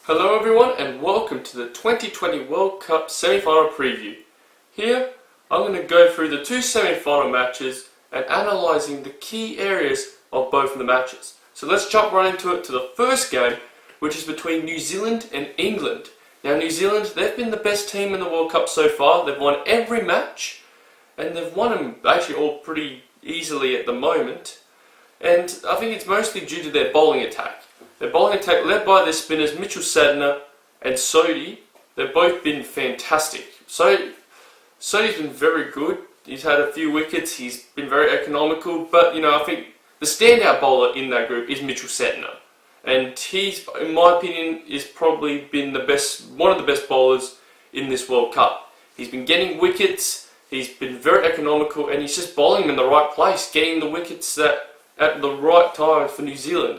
Hello everyone and welcome to the 2020 World Cup semi-final preview. Here I'm going to go through the two semi-final matches and analysing the key areas of both of the matches. So let's jump right into it to the first game, which is between New Zealand and England. Now New Zealand, they've been the best team in the World Cup so far. They've won every match and they've won them actually all pretty easily at the moment. And I think it's mostly due to their bowling attack. Their bowling attack, led by their spinners Mitchell Sadner and Sodhi, they've both been fantastic. Sodhi's been very good. He's had a few wickets. He's been very economical. But I think the standout bowler in that group is Mitchell Sadner, and he's, in my opinion, is probably been one of the best bowlers in this World Cup. He's been getting wickets. He's been very economical, and he's just bowling them in the right place, getting the wickets at the right time for New Zealand,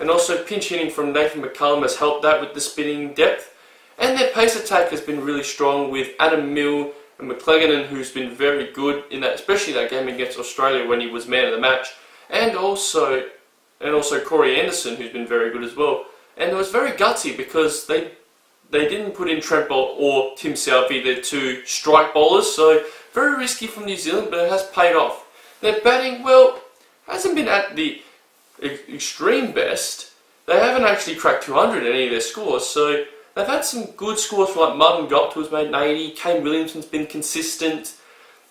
and also pinch hitting from Nathan McCullum has helped that with the spinning depth. And their pace attack has been really strong with Adam Milne and McLagan, who's been very good in that, especially that game against Australia when he was man of the match, and also Corey Anderson, who's been very good as well. And it was very gutsy because they didn't put in Trent Boult or Tim Southee, their two strike bowlers, so very risky from New Zealand, but it has paid off. Their batting, well, hasn't been at the extreme best. They haven't actually cracked 200 in any of their scores, so they've had some good scores from like Martin Gopt, who's made an 80, Kane Williamson's been consistent,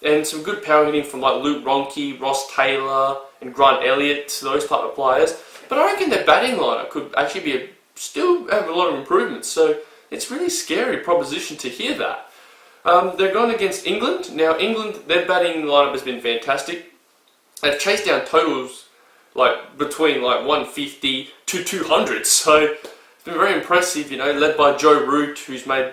and some good power hitting from like Luke Ronke, Ross Taylor, and Grant Elliott, those type of players. But I reckon their batting lineup could actually still have a lot of improvements, so it's really scary proposition to hear that. They're going against England. Now England, their batting lineup has been fantastic. They've chased down totals between 150 to 200, so it's been very impressive, led by Joe Root, who's made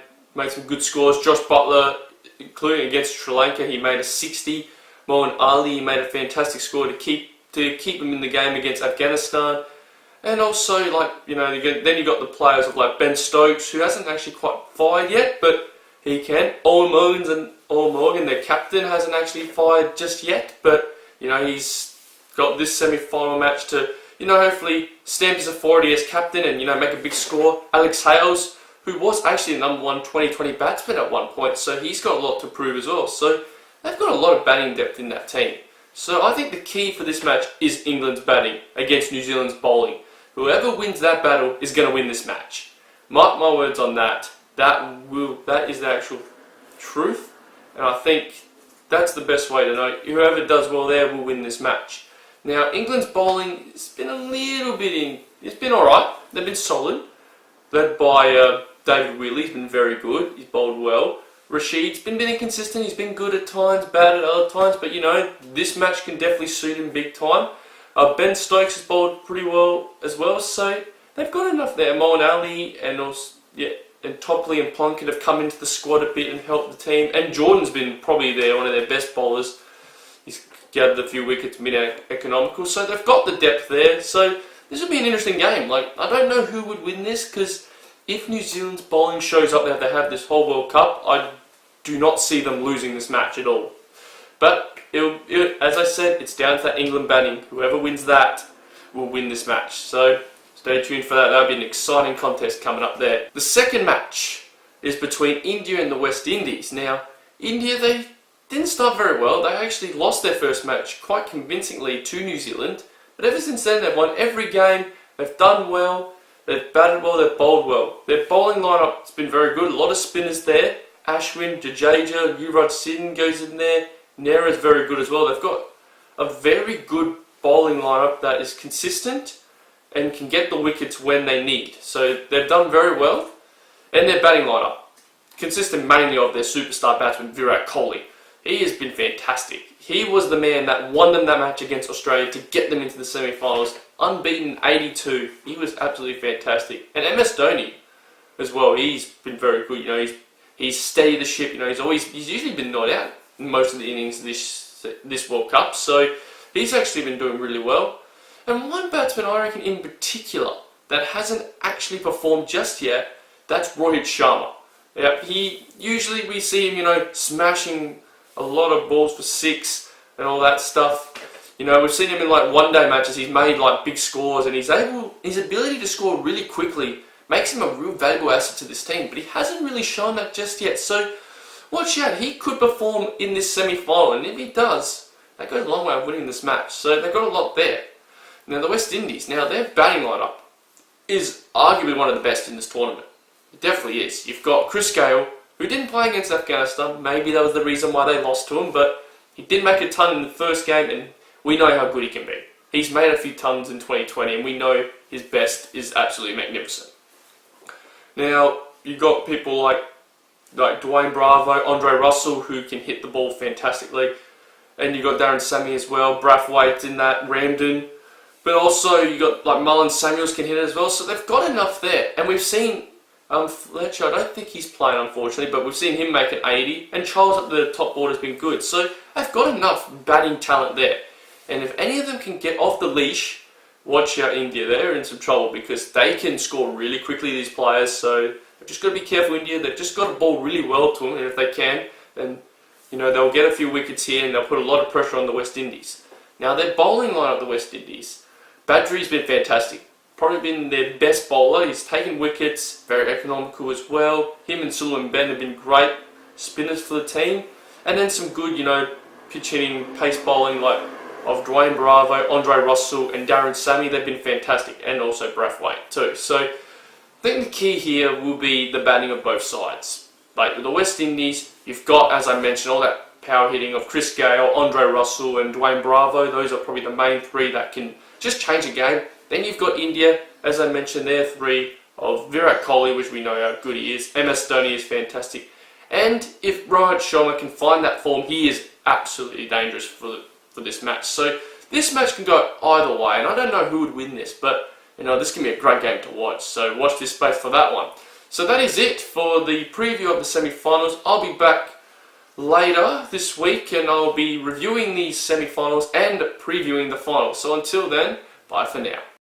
some good scores. Josh Butler, including against Sri Lanka, he made a 60. Moeen Ali made a fantastic score to keep them in the game against Afghanistan. And also, then you got the players of Ben Stokes, who hasn't actually quite fired yet, but he can. Owen Morgan, their captain, hasn't actually fired just yet, but he's got this semi-final match to hopefully stamp his authority as captain and make a big score. Alex Hales, who was actually the number one 2020 batsman at one point, so he's got a lot to prove as well. So they've got a lot of batting depth in that team. So I think the key for this match is England's batting against New Zealand's bowling. Whoever wins that battle is going to win this match. Mark my words on that. That is the actual truth, and I think that's the best way to know. Whoever does well there will win this match. Now, England's bowling has been it's been alright. They've been solid. Led by David Willey, he's been very good. He's bowled well. Rashid's been inconsistent. He's been good at times, bad at other times, but this match can definitely suit him big time. Ben Stokes has bowled pretty well as well, so they've got enough there. Moeen Ali and Topley and Plunkett have come into the squad a bit and helped the team. And Jordan's been probably one of their best bowlers. He's gathered a few wickets mid-economical, so they've got the depth there. So this will be an interesting game. I don't know who would win this, because if New Zealand's bowling shows up that they have this whole World Cup, I do not see them losing this match at all. But as I said, it's down to that England batting. Whoever wins that will win this match. So stay tuned for that. That'll be an exciting contest coming up there. The second match is between India and the West Indies. Now, India, they didn't start very well. They actually lost their first match quite convincingly to New Zealand. But ever since then, they've won every game. They've done well. They've batted well. They've bowled well. Their bowling lineup has been very good. A lot of spinners there. Ashwin, Jadeja, Yuvraj Singh goes in there. Nehra's very good as well. They've got a very good bowling lineup that is consistent and can get the wickets when they need. So they've done very well. And their batting lineup, consistent mainly of their superstar batsman Virat Kohli. He has been fantastic. He was the man that won them that match against Australia to get them into the semi-finals. Unbeaten 82. He was absolutely fantastic. And MS Dhoni as well. He's been very good. He's steadied the ship. He's usually been not out in most of the innings this World Cup. So he's actually been doing really well. And one batsman I reckon in particular that hasn't actually performed just yet, that's Rohit Sharma. Usually we see him, smashing a lot of balls for six and all that stuff. We've seen him in one-day matches. He's made big scores, and his ability to score really quickly makes him a real valuable asset to this team, but he hasn't really shown that just yet. So watch out, he could perform in this semi-final, and if he does, that goes a long way of winning this match. So they've got a lot there. Now the West Indies, their batting lineup is arguably one of the best in this tournament. It definitely is. You've got Chris Gayle, who didn't play against Afghanistan. Maybe that was the reason why they lost to him, but he did make a ton in the first game, and we know how good he can be. He's made a few tons in 2020, and we know his best is absolutely magnificent. Now, you've got people like Dwayne Bravo, Andre Russell, who can hit the ball fantastically, and you've got Darren Sammy as well, Brathwaite's in that, Ramden, but also you've got like Mullen Samuels can hit it as well, so they've got enough there. And we've seen Fletcher, I don't think he's playing unfortunately, but we've seen him make an 80, and Charles at the top board has been good, so they've got enough batting talent there. And if any of them can get off the leash, watch out India, they're in some trouble because they can score really quickly, these players, so they've just got to be careful, India. They've just got to bowl really well to them, and if they can, then they'll get a few wickets here and they'll put a lot of pressure on the West Indies. Now their bowling line of the West Indies, Badri's been fantastic. Probably been their best bowler. He's taken wickets, very economical as well. Him and Suleiman Ben have been great spinners for the team. And then some good, pitch hitting, pace bowling like of Dwayne Bravo, Andre Russell and Darren Sammy. They've been fantastic, and also Brathwaite too. So I think the key here will be the batting of both sides. Like with the West Indies, you've got, as I mentioned, all that power hitting of Chris Gayle, Andre Russell and Dwayne Bravo. Those are probably the main three that can just change a game. Then you've got India, as I mentioned, their three of Virat Kohli, which we know how good he is. MS Dhoni is fantastic. And if Rohit Sharma can find that form, he is absolutely dangerous for this match. So this match can go either way, and I don't know who would win this, but this can be a great game to watch. So watch this space for that one. So that is it for the preview of the semi-finals. I'll be back later this week, and I'll be reviewing these semi-finals and previewing the finals. So until then, bye for now.